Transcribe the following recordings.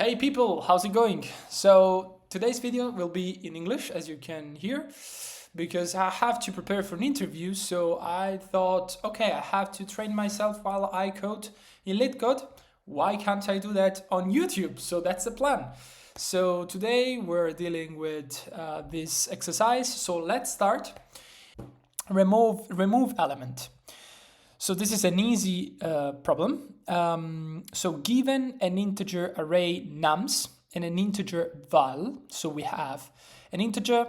Hey people, how's it going? So today's video will be in English, as you can hear, because I have to prepare for an interview. So I thought, okay, I have to train myself while I code in LeetCode. Why can't I do that on YouTube? So that's the plan. So today we're dealing with this exercise. So let's start. Remove element. So this is an easy problem. So given an integer array nums and an integer val, so we have an integer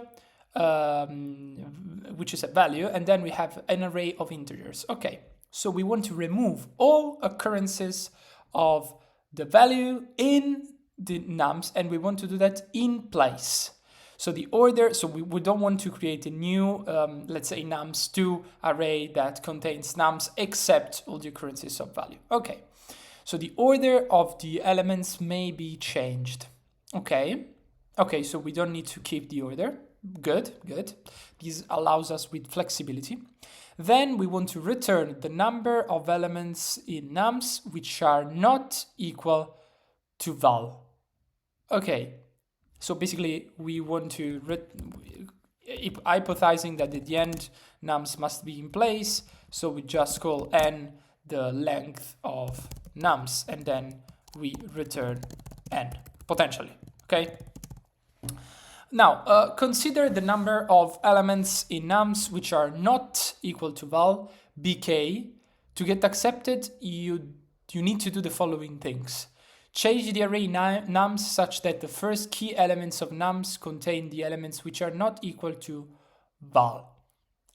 which is a value, and then we have an array of integers. Okay, so we want to remove all occurrences of the value in the nums, and we want to do that in place. So the order, so we don't want to create a new, let's say nums2 array that contains nums except all the occurrences of value. Okay, so the order of the elements may be changed. Okay, so we don't need to keep the order. Good. This allows us with flexibility. Then we want to return the number of elements in nums which are not equal to val. Okay. So basically, we want to, hypothesizing that at the end nums must be in place, so we just call n the length of nums, and then we return n, potentially, okay? Now, consider the number of elements in nums which are not equal to val, bk. To get accepted, you need to do the following things. Change the array nums such that the first key elements of nums contain the elements which are not equal to val.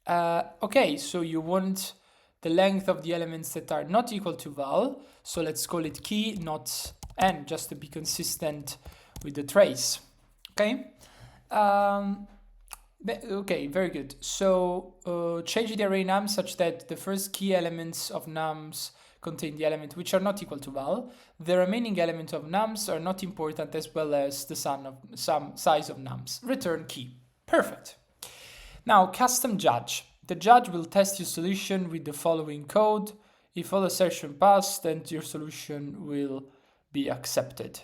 Okay, so you want the length of the elements that are not equal to val. So let's call it key, not n, just to be consistent with the trace. Okay. Okay, very good. So change the array nums such that the first key elements of nums contain the element which are not equal to val. The remaining elements of nums are not important, as well as the sum size of nums. Return key. Perfect. Now, custom judge. The judge will test your solution with the following code. If all assertion pass, then your solution will be accepted.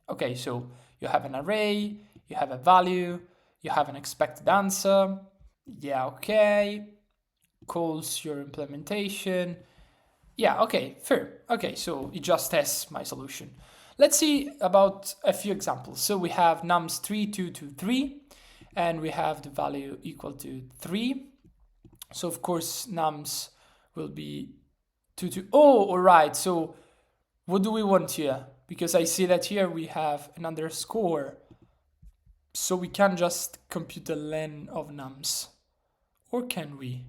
Okay, so you have an array, you have a value, you have an expected answer. Yeah, okay. Calls your implementation. Yeah, okay, fair. Okay, so it just tests my solution. Let's see about a few examples. So we have nums 3, 2, 2, 3, and we have the value equal to 3. So of course nums will be 2, 2. Oh, all right. So what do we want here? Because I see that here we have an underscore. So we can just compute the len of nums. Or can we?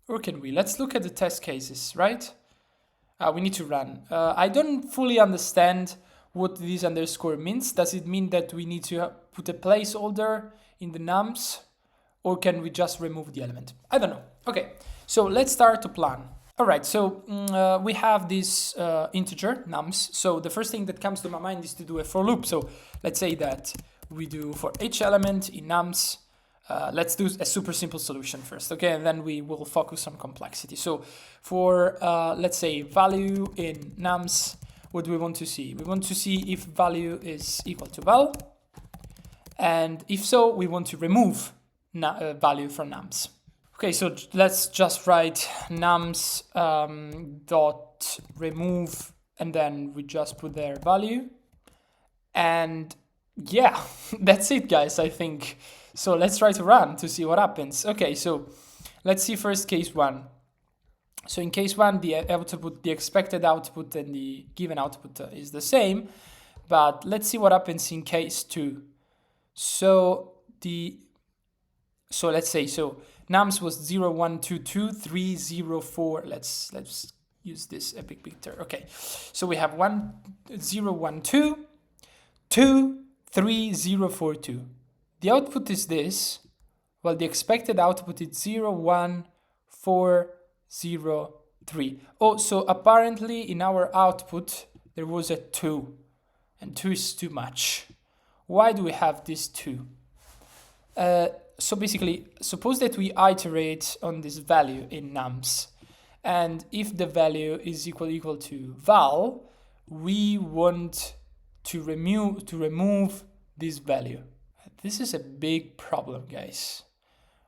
Let's look at the test cases, right? We need to run. I don't fully understand what this underscore means. Does it mean that we need to put a placeholder in the nums? Or can we just remove the element? I don't know. Okay, so let's start to plan. All right, so we have this integer, nums. So the first thing that comes to my mind is to do a for loop. So let's say that we do for each element in nums. Let's do a super simple solution first, okay? And then we will focus on complexity. So for, let's say, value in nums, what do we want to see? We want to see if value is equal to val. And if so, we want to remove value from nums. Okay, so let's just write nums dot remove, and then we just put their value. And yeah, that's it, guys, I think. So let's try to run to see what happens. Okay, so let's see first case 1. So in case 1, the output, the expected output and the given output is the same. But let's see what happens in case 2. So let's say, so nums was 0, 1, 2, 2, 3, 0, 4. Let's use this a big picture. Okay, so we have 1, 0, 1, 2, 2, 3, 0, 4, 2. The output is this, while the expected output is 0, 1, 4, 0, 3. Oh, so apparently in our output there was a 2, and 2 is too much. Why do we have this 2? So basically, suppose that we iterate on this value in nums, and if the value is equal to val, we want to remove this value. This is a big problem, guys.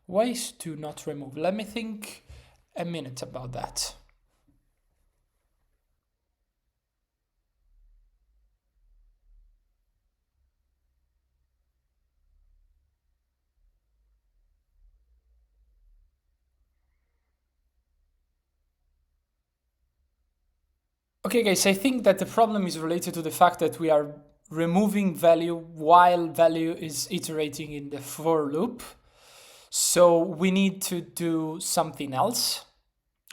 Ways to not remove. Let me think a minute about that. Okay, guys, I think that the problem is related to the fact that we are removing value while value is iterating in the for loop. So we need to do something else.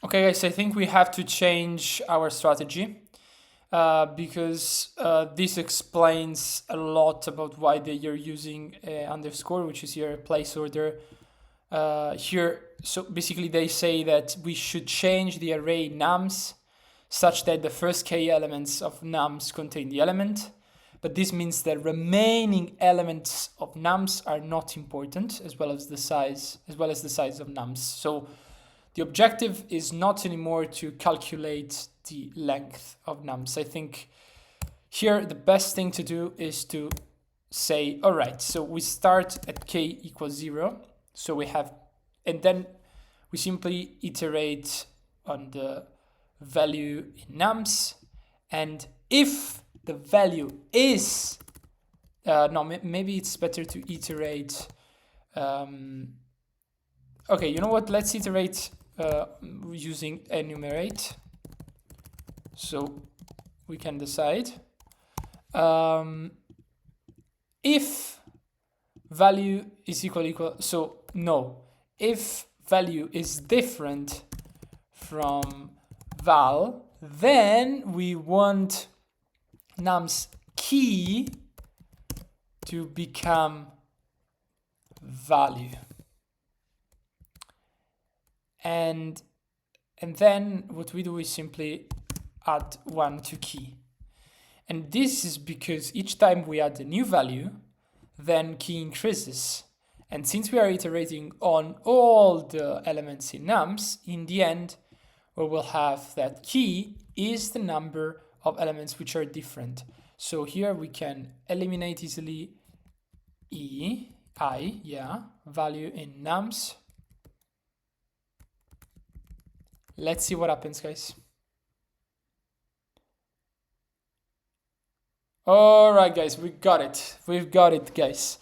Okay, guys, I think we have to change our strategy because this explains a lot about why they are using underscore, which is here a placeholder here. So basically they say that we should change the array nums such that the first k elements of nums contain the element, but this means that remaining elements of nums are not important, as well as the size of nums. So the objective is not anymore to calculate the length of nums. I think here the best thing to do is to say, all right, so we start at k equals 0. So we have, and then we simply iterate on the value in nums, and if the value is no, maybe it's better to iterate okay, you know what, let's iterate using enumerate, so we can decide if value is equal, so no, if value is different from val, then we want nums key to become value, and then what we do is simply add 1 to key. And this is because each time we add a new value, then key increases, and since we are iterating on all the elements in nums, in the end we will have that key is the number of elements which are different. So here we can eliminate easily value in nums. Let's see what happens, guys. All right, guys, we got it. We've got it, guys.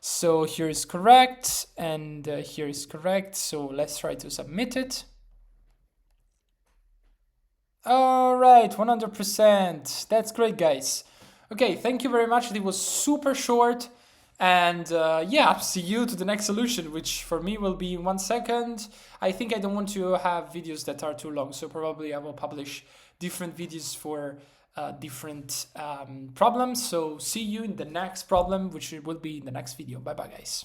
So here is correct, and here is correct. So let's try to submit it. All right, 100%. That's great, guys. Okay, thank you very much. It was super short. And yeah, see you to the next solution, which for me will be in 1 second. I think I don't want to have videos that are too long, so probably I will publish different videos for different problems. So see you in the next problem, which will be in the next video. Bye bye, guys.